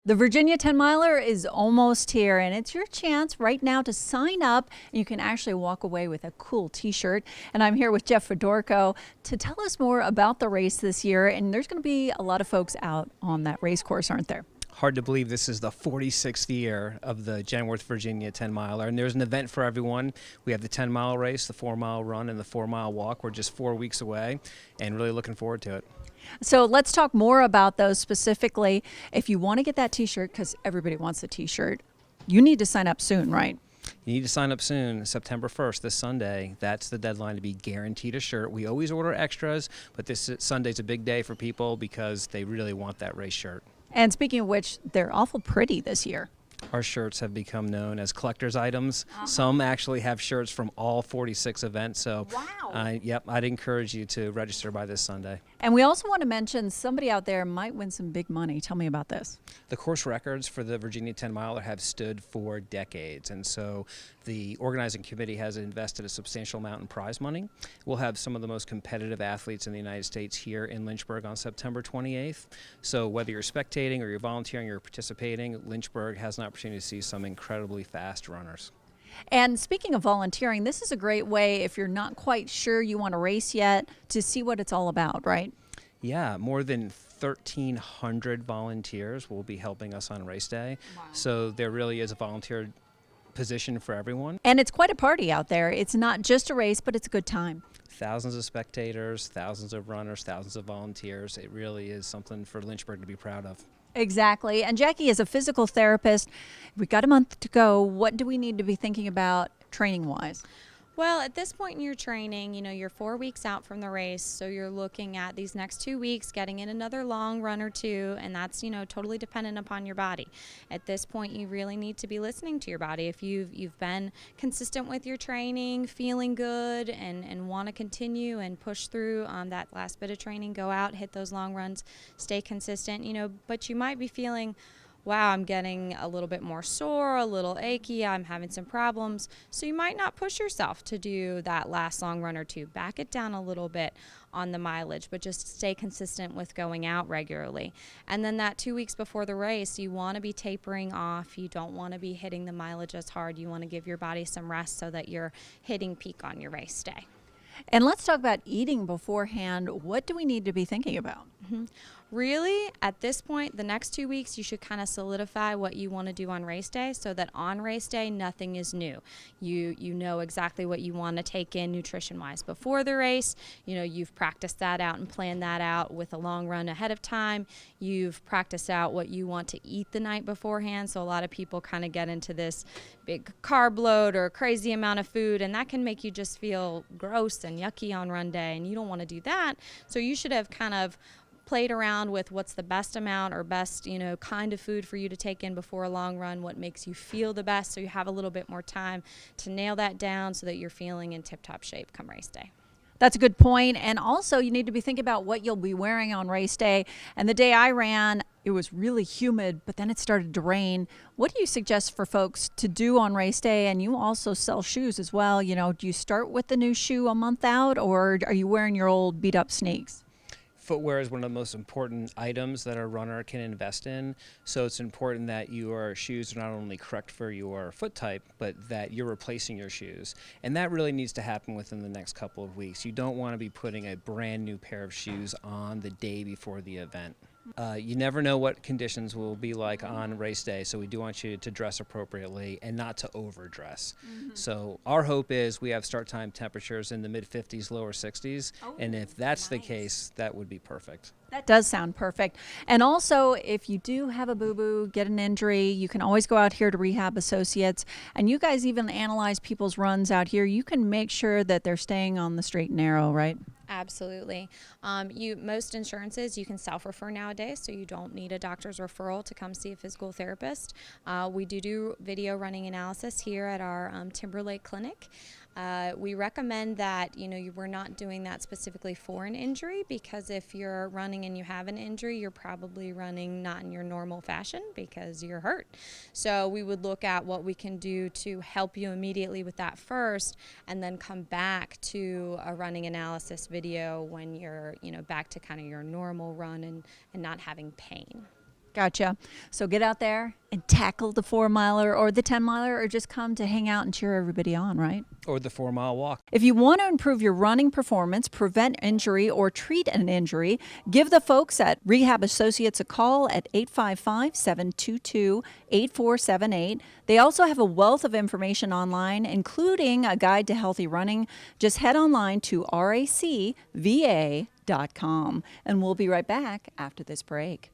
The Virginia 10 miler is almost here, and it's your chance right now to sign up. And you can actually walk away with a cool t-shirt. And I'm here with Jeff Fedorko to tell us more about the race this year. And there's going to be a lot of folks out on that race course, aren't there? Hard to believe this is the 46th year of the Genworth Virginia 10 miler, and there's an event for everyone. We have the 10-mile race, the 4-mile run, and the 4-mile walk. We're just 4 weeks away and really looking forward to it. So let's talk more about those specifically. If you want to get that t-shirt, because everybody wants a t-shirt, you need to sign up soon, right? You need to sign up soon, September 1st, this Sunday. That's the deadline to be guaranteed a shirt. We always order extras, but this Sunday's a big day for people because they really want that race shirt. And speaking of which, they're awful pretty this year. Our shirts have become known as collector's items. Some actually have shirts from all 46 events. So, wow. Yep, I'd encourage you to register by this Sunday. And we also want to mention somebody out there might win some big money. Tell me about this. The course records for the Virginia 10 miler have stood for decades, and so the organizing committee has invested a substantial amount in prize money. We'll have some of the most competitive athletes in the United States here in Lynchburg on September 28th. So whether you're spectating or you're volunteering or you're participating, Lynchburg has an opportunity to see some incredibly fast runners. And speaking of volunteering, this is a great way, if you're not quite sure you want to race yet, to see what it's all about, right? Yeah, more than 1,300 volunteers will be helping us on race day. Wow. So there really is a volunteer position for everyone. And it's quite a party out there. It's not just a race, but it's a good time. Thousands of spectators, thousands of runners, thousands of volunteers. It really is something for Lynchburg to be proud of. Exactly. And Jackie, as a physical therapist, we've got a month to go. What do we need to be thinking about training-wise? Well, at this point in your training, you're 4 weeks out from the race, so you're looking at these next 2 weeks, getting in another long run or two, and that's, totally dependent upon your body. At this point, you really need to be listening to your body. If you've been consistent with your training, feeling good, and want to continue and push through that last bit of training, go out, hit those long runs, stay consistent, but you might be feeling, wow, I'm getting a little bit more sore, a little achy, I'm having some problems. So you might not push yourself to do that last long run or two. Back it down a little bit on the mileage, but just stay consistent with going out regularly. And then that 2 weeks before the race, you want to be tapering off. You don't want to be hitting the mileage as hard. You want to give your body some rest so that you're hitting peak on your race day. And let's talk about eating beforehand. What do we need to be thinking about? Really, at this point, the next 2 weeks, you should kind of solidify what you want to do on race day so that on race day, nothing is new. You know exactly what you want to take in nutrition-wise before the race. You've practiced that out and planned that out with a long run ahead of time. You've practiced out what you want to eat the night beforehand. So a lot of people kind of get into this big carb load or crazy amount of food, and that can make you just feel gross and yucky on run day, and you don't want to do that. So you should have kind of played around with what's the best amount or best, kind of food for you to take in before a long run, what makes you feel the best, so you have a little bit more time to nail that down so that you're feeling in tip-top shape come race day. That's a good point. And also, you need to be thinking about what you'll be wearing on race day. And the day I ran, it was really humid, but then it started to rain. What do you suggest for folks to do on race day? And you also sell shoes as well. Do you start with the new shoe a month out, or are you wearing your old beat-up sneaks? Footwear is one of the most important items that a runner can invest in, so it's important that your shoes are not only correct for your foot type, but that you're replacing your shoes. And that really needs to happen within the next couple of weeks. You don't want to be putting a brand new pair of shoes on the day before the event. You never know what conditions will be like on race day, so we do want you to dress appropriately and not to overdress. So our hope is we have start time temperatures in the mid-50s, lower 60s, and if that's the case, that would be perfect. That does sound perfect. And also, if you do have a boo-boo, get an injury, you can always go out here to Rehab Associates. And you guys even analyze people's runs out here. You can make sure that they're staying on the straight and narrow, right? Absolutely. Most insurances you can self-refer nowadays, so you don't need a doctor's referral to come see a physical therapist. We do video running analysis here at our Timberlake Clinic. We recommend that we're not doing that specifically for an injury, because if you're running and you have an injury, you're probably running not in your normal fashion because you're hurt. So we would look at what we can do to help you immediately with that first, and then come back to a running analysis video when you're back to kind of your normal run and not having pain. Gotcha. So get out there and tackle the 4-miler or the 10-miler, or just come to hang out and cheer everybody on, right? Or the 4-mile walk. If you want to improve your running performance, prevent injury, or treat an injury, give the folks at Rehab Associates a call at 855-722-8478. They also have a wealth of information online, including a guide to healthy running. Just head online to racva.com, and we'll be right back after this break.